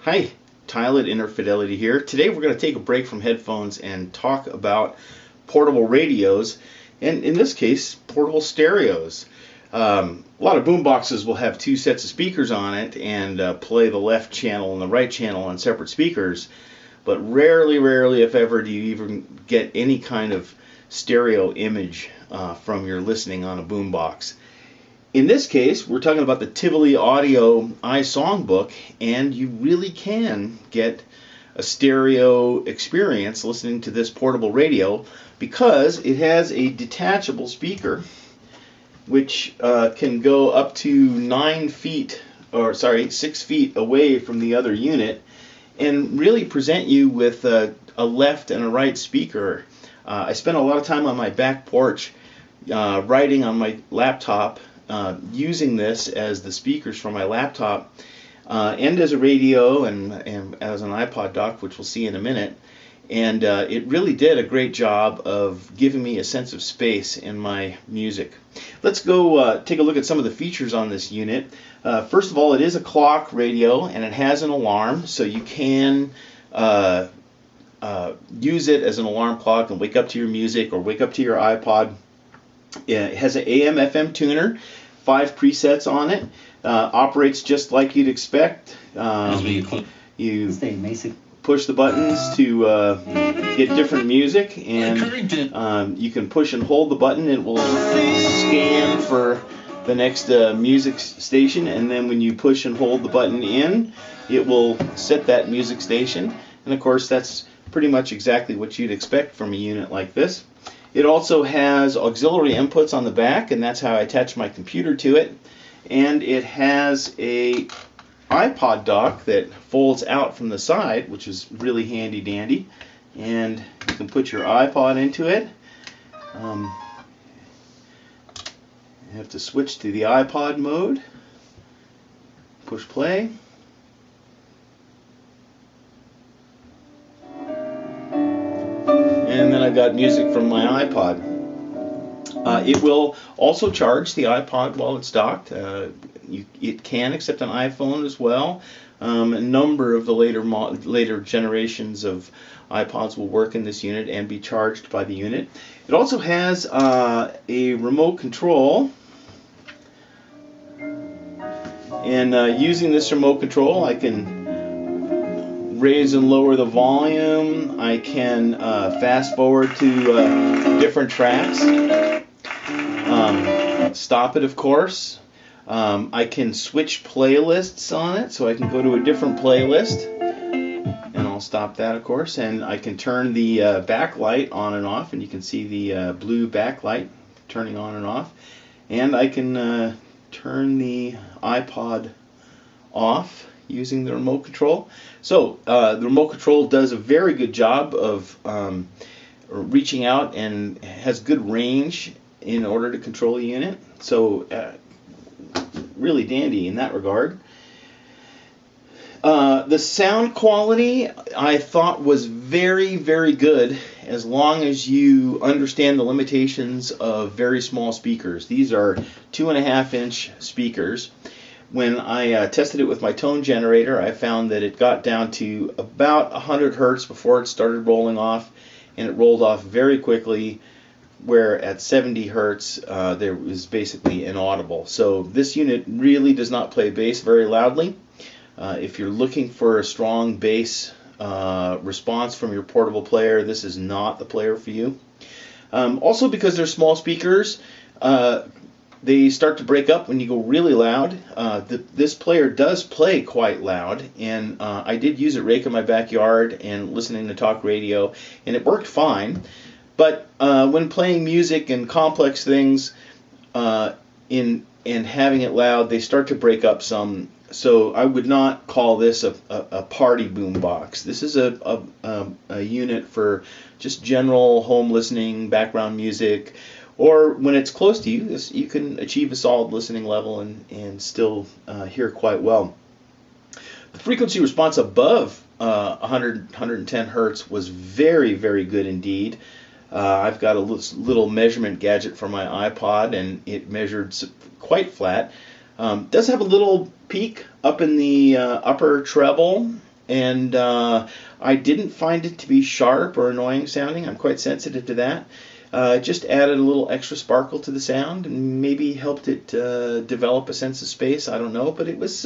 Hi, Tyler at Interfidelity here. Today we're going to take a break from headphones and talk about portable radios, and in this case, portable stereos. A lot of boom boxes will have two sets of speakers on it and play the left channel and the right channel on separate speakers, but rarely, if ever, do you even get any kind of stereo image from your listening on a boom box. In this case, we're talking about the Tivoli Audio iSongBook, and you really can get a stereo experience listening to this portable radio because it has a detachable speaker which can go up to 6 feet away from the other unit and really present you with a left and a right speaker. I spent a lot of time on my back porch writing on my laptop, using this as the speakers for my laptop and as a radio and as an Ipod Dock, which we'll see in a minute. And it really did a great job of giving me a sense of space in my music. Let's go take a look at some of the features on this unit. First of all, it is a clock radio and it has an alarm, so you can use it as an alarm clock and wake up to your music or wake up to your iPod. It has an AM/FM tuner, 5 presets on it. Operates just like you'd expect. You push the buttons to get different music, and you can push and hold the button. It will scan for the next music station, and then when you push and hold the button in, it will set that music station. And of course, that's pretty much exactly what you'd expect from a unit like this. It also has auxiliary inputs on the back, and that's how I attach my computer to it. And it has a iPod dock that folds out from the side, which is really handy dandy. And you can put your iPod into it. You have to switch to the iPod mode. Push play. And then I've got music from my iPod. It will also charge the iPod while it's docked. It can accept an iPhone as well. A number of the later generations of iPods will work in this unit and be charged by the unit. It also has a remote control. And using this remote control, I can raise and lower the volume. I can fast forward to different tracks. Stop it, of course. I can switch playlists on it, so I can go to a different playlist, and I'll stop that, of course. And I can turn the backlight on and off, and you can see the blue backlight turning on and off. And I can turn the iPod off using the remote control. So the remote control does a very good job of reaching out and has good range in order to control the unit. So really dandy in that regard. The sound quality I thought was very good, as long as you understand the limitations of very small speakers. These are 2.5-inch speakers. When I tested it with my tone generator, I found that it got down to about 100 hertz before it started rolling off, and it rolled off very quickly, where at 70 hertz there was basically inaudible. So this unit really does not play bass very loudly. If you're looking for a strong bass response from your portable player, this is not the player for you. Also, because they're small speakers, they start to break up when you go really loud. This player does play quite loud, and I did use it rake in my backyard and listening to talk radio, and it worked fine. But when playing music and complex things and having it loud, they start to break up some. So I would not call this a party boombox. This is a unit for just general home listening, background music, or when it's close to you, you can achieve a solid listening level and still hear quite well. The frequency response above 110 hertz was very good indeed. I've got a little measurement gadget for my iPod, and it measured quite flat. Does have a little peak up in the upper treble, and I didn't find it to be sharp or annoying sounding. I'm quite sensitive to that. It just added a little extra sparkle to the sound and maybe helped it develop a sense of space. I don't know, but it was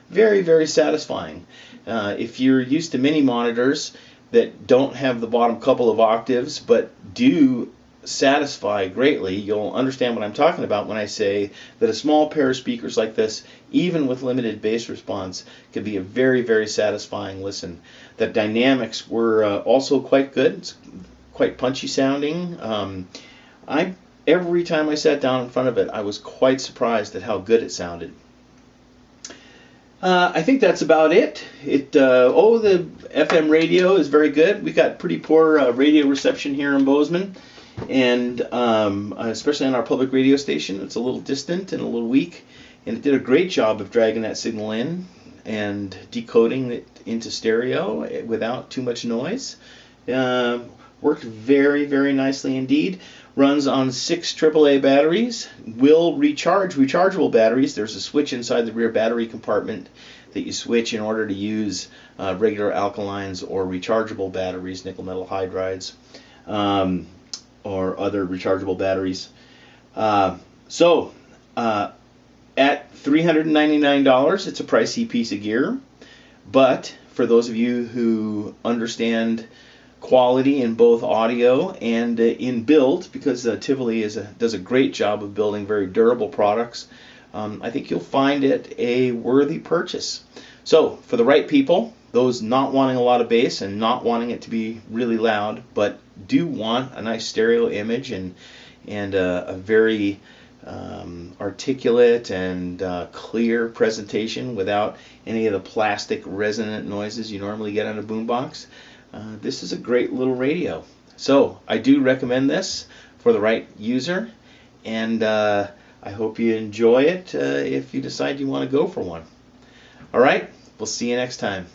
very, very satisfying. If you're used to mini monitors that don't have the bottom couple of octaves but do satisfy greatly, you'll understand what I'm talking about when I say that a small pair of speakers like this, even with limited bass response, could be a very, very satisfying listen. The dynamics were also quite good. It's quite punchy sounding. Every time I sat down in front of it, I was quite surprised at how good it sounded. I think that's about it. The FM radio is very good. We got pretty poor radio reception here in Bozeman, and especially on our public radio station, it's a little distant and a little weak, and it did a great job of dragging that signal in and decoding it into stereo without too much noise. Worked very, very nicely indeed. Runs on 6 AAA batteries. Will recharge rechargeable batteries. There's a switch inside the rear battery compartment that you switch in order to use regular alkalines or rechargeable batteries, nickel metal hydrides, or other rechargeable batteries. At $399, it's a pricey piece of gear. But for those of you who understand quality in both audio and in build, because Tivoli does a great job of building very durable products, I think you'll find it a worthy purchase. So for the right people, those not wanting a lot of bass and not wanting it to be really loud, but do want a nice stereo image and a very articulate and clear presentation without any of the plastic resonant noises you normally get on a boombox, this is a great little radio. So I do recommend this for the right user, and I hope you enjoy it if you decide you want to go for one. All right, we'll see you next time.